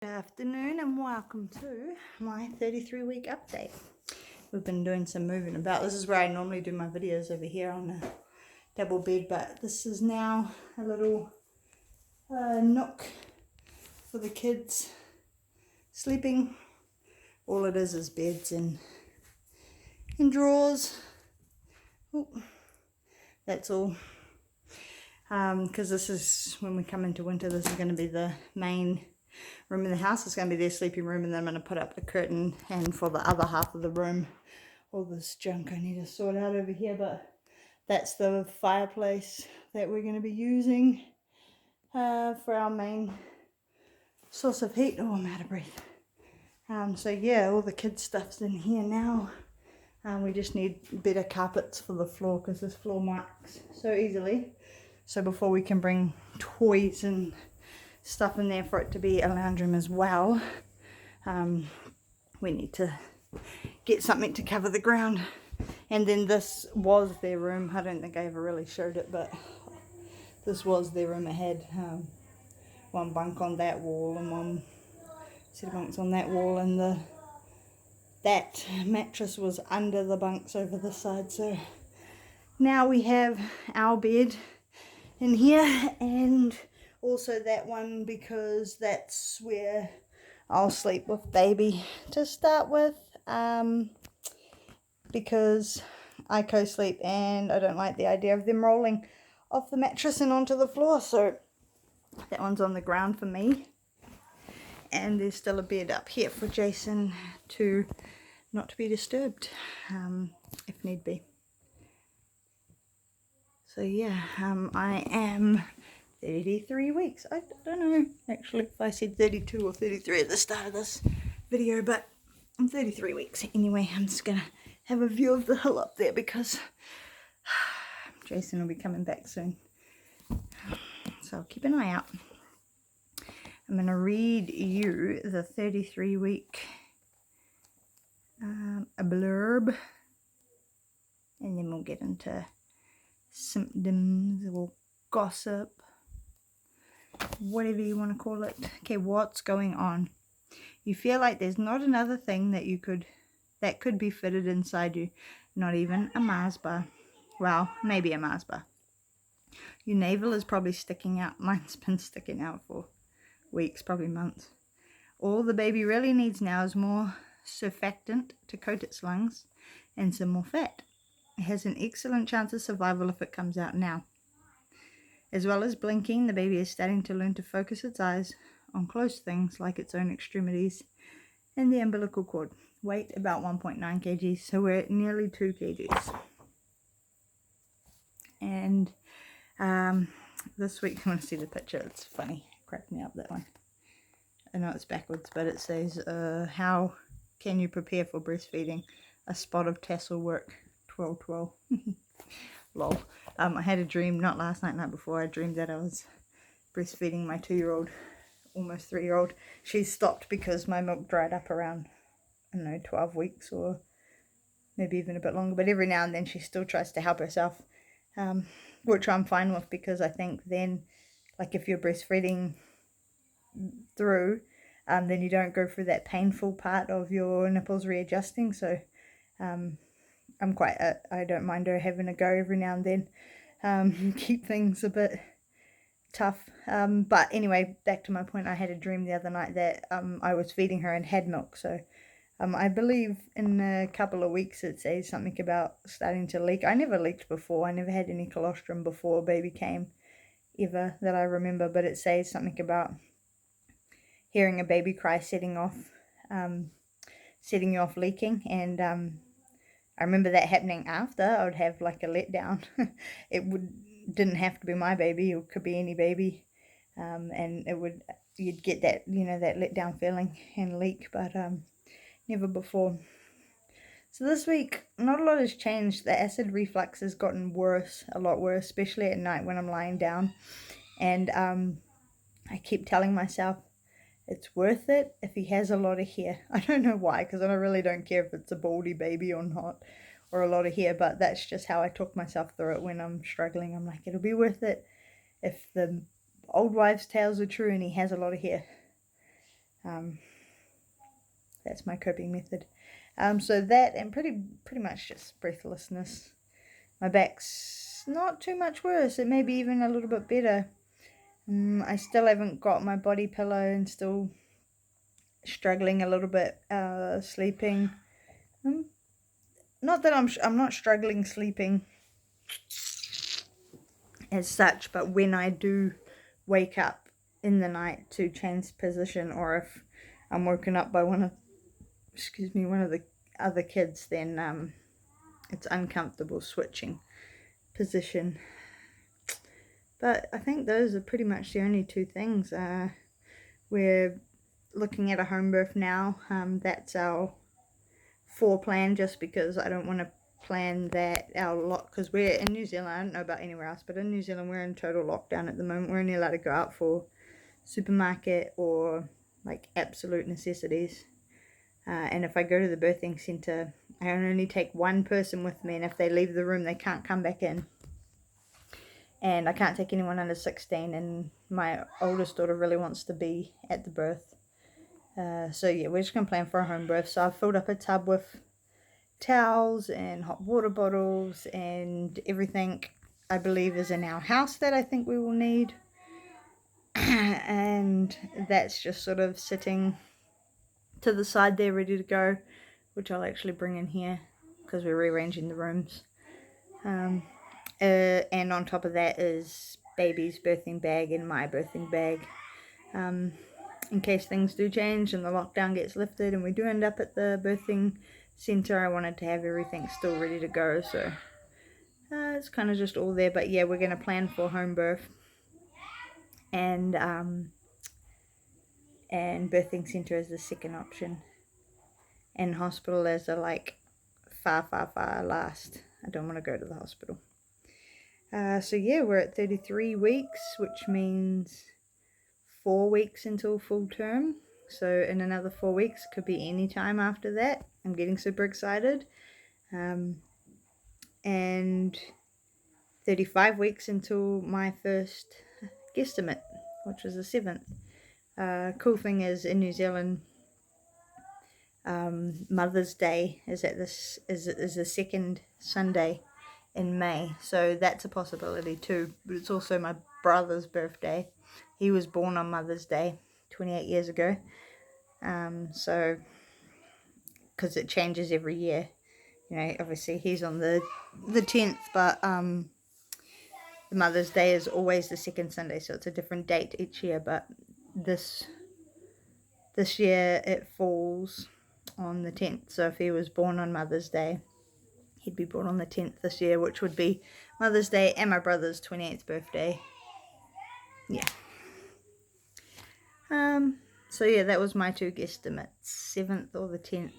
Good afternoon and welcome to my 33-week update. We've been doing some moving about. This is where I normally do my videos, over here on a double bed, but this is now a little nook for the kids sleeping. All it is beds and drawers. Ooh, that's all. Because this is, when we come into winter, this is going to be the main room in the house. It's going to be their sleeping room, and then I'm going to put up the curtain, and for the other half of the room, all this junk I need to sort out over here, but that's the fireplace that we're going to be using for our main source of heat. Oh, I'm out of breath. So yeah, all the kids' stuff's in here now. We just need better carpets for the floor, because this floor marks so easily. So before we can bring toys and stuff in there for it to be a lounge room as well, we need to get something to cover the ground. And then this was their room. I don't think I ever really showed it, but this was their room. It had one bunk on that wall and one set of bunks on that wall, and that mattress was under the bunks over the side. So now we have our bed in here, and also that one, because that's where I'll sleep with baby to start with, because I co-sleep and I don't like the idea of them rolling off the mattress and onto the floor. So that one's on the ground for me, and there's still a bed up here for Jason to not to be disturbed if need be. So yeah, I am 33 weeks. I don't know actually if I said 32 or 33 at the start of this video, but I'm 33 weeks. Anyway, I'm just gonna have a view of the hill up there, because Jason will be coming back soon. So I'll keep an eye out. I'm gonna read you the 33-week a blurb, and then we'll get into symptoms or gossip, whatever you want to call it. Okay, what's going on? You feel like there's not another thing that could be fitted inside you, not even a Mars bar. Well, maybe a Mars bar. Your navel is probably sticking out. Mine's been sticking out for weeks, probably months. All the baby really needs now is more surfactant to coat its lungs and some more fat. It has an excellent chance of survival if it comes out now. As well as blinking, the baby is starting to learn to focus its eyes on close things like its own extremities and the umbilical cord. Weight about 1.9 kgs, so we're at nearly 2 kgs. And this week, I want to see the picture. It's funny, it cracked me up, that one. I know it's backwards, but it says, how can you prepare for breastfeeding? A spot of tassel work, 12-12. Lol. I had a dream, not last night, night before. I dreamed that I was breastfeeding my 2-year-old, almost 3-year-old. She's stopped because my milk dried up around, I don't know, 12 weeks or maybe even a bit longer. But every now and then she still tries to help herself, which I'm fine with, because I think then, like if you're breastfeeding through, then you don't go through that painful part of your nipples readjusting. So I'm quite, I don't mind her having a go every now and then, keep things a bit tough. But anyway, back to my point, I had a dream the other night that I was feeding her and had milk. So I believe in a couple of weeks it says something about starting to leak. I never leaked before. I never had any colostrum before baby came, ever, that I remember. But it says something about hearing a baby cry setting you off leaking. And I remember that happening after. I would have like a letdown. Didn't have to be my baby, it could be any baby, and you'd get that, that letdown feeling and leak, but never before. So this week, not a lot has changed. The acid reflux has gotten worse, a lot worse, especially at night when I'm lying down, and I keep telling myself it's worth it if he has a lot of hair. I don't know why, because I really don't care if it's a baldy baby or not, or a lot of hair, but that's just how I talk myself through it when I'm struggling. I'm like, it'll be worth it if the old wives' tales are true and he has a lot of hair. That's my coping method. So that, and pretty much just breathlessness. My back's not too much worse. It may be even a little bit better. I still haven't got my body pillow and still struggling a little bit sleeping. Not that I'm not struggling sleeping as such, but when I do wake up in the night to change position, or if I'm woken up by one of the other kids, then it's uncomfortable switching position. But I think those are pretty much the only two things. We're looking at a home birth now. That's our plan, just because I don't want to plan that our lot, because we're in New Zealand. I don't know about anywhere else, but in New Zealand we're in total lockdown at the moment. We're only allowed to go out for supermarket or like absolute necessities. And if I go to the birthing centre, I can only take one person with me, and if they leave the room they can't come back in. And I can't take anyone under 16, and my oldest daughter really wants to be at the birth. So yeah, we're just going to plan for a home birth. So I've filled up a tub with towels and hot water bottles and everything I believe is in our house that I think we will need. And that's just sort of sitting to the side there ready to go, which I'll actually bring in here because we're rearranging the rooms. And on top of that is baby's birthing bag and my birthing bag. In case things do change and the lockdown gets lifted and we do end up at the birthing centre, I wanted to have everything still ready to go. So it's kind of just all there. But yeah, we're going to plan for home birth and birthing centre as the second option, and hospital as a like far last. I don't want to go to the hospital. So yeah, we're at 33 weeks, which means 4 weeks until full term. So in another 4 weeks, could be any time after that. I'm getting super excited. And 35 weeks until my first guesstimate, which was the 7th. Cool thing is, in New Zealand, Mother's Day is the second Sunday in May, so that's a possibility too. But it's also my brother's birthday. He was born on Mother's Day 28 years ago. So because it changes every year, you know, obviously he's on the 10th, but the Mother's Day is always the second Sunday, so it's a different date each year. But this year it falls on the 10th, so if he was born on Mother's Day, he'd be born on the 10th this year, which would be Mother's Day and my brother's 28th birthday. Yeah. So yeah, that was my two guesstimates, 7th or the 10th.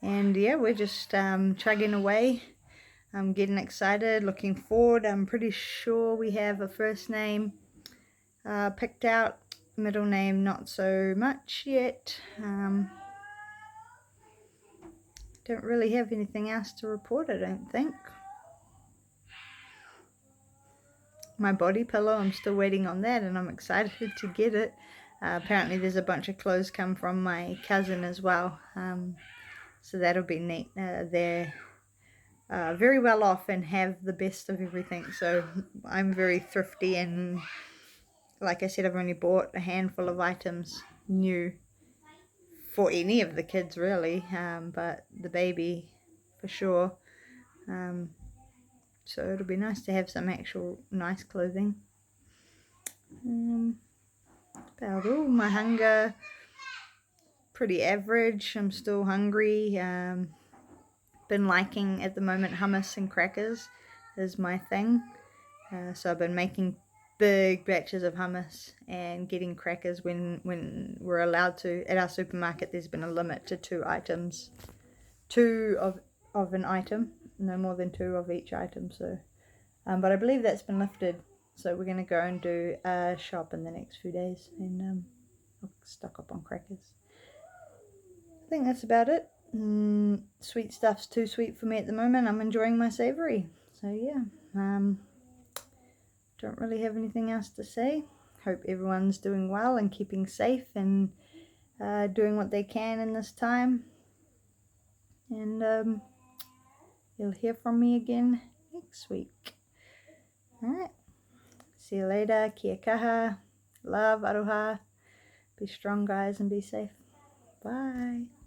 And yeah, we're just chugging away. I'm getting excited, looking forward. I'm pretty sure we have a first name picked out, middle name not so much yet. Don't really have anything else to report, I don't think. My body pillow, I'm still waiting on that, and I'm excited to get it. Apparently there's a bunch of clothes come from my cousin as well, so that'll be neat. They're very well off and have the best of everything, so I'm very thrifty, and like I said, I've only bought a handful of items new for any of the kids really, but the baby for sure. So it'll be nice to have some actual nice clothing. About all. My hunger, pretty average. I'm still hungry. Been liking at the moment hummus and crackers is my thing. So I've been making big batches of hummus and getting crackers when we're allowed to. At our supermarket there's been a limit to 2 items. 2 of an item, no more than 2 of each item. So but I believe that's been lifted, so we're going to go and do a shop in the next few days, and I'll stock up on crackers. I think that's about it. Sweet stuff's too sweet for me at the moment. I'm enjoying my savoury. So yeah, don't really have anything else to say. Hope everyone's doing well and keeping safe, and doing what they can in this time. And you'll hear from me again next week. Alright. See you later. Kia kaha. Love, aroha. Be strong, guys, and be safe. Bye.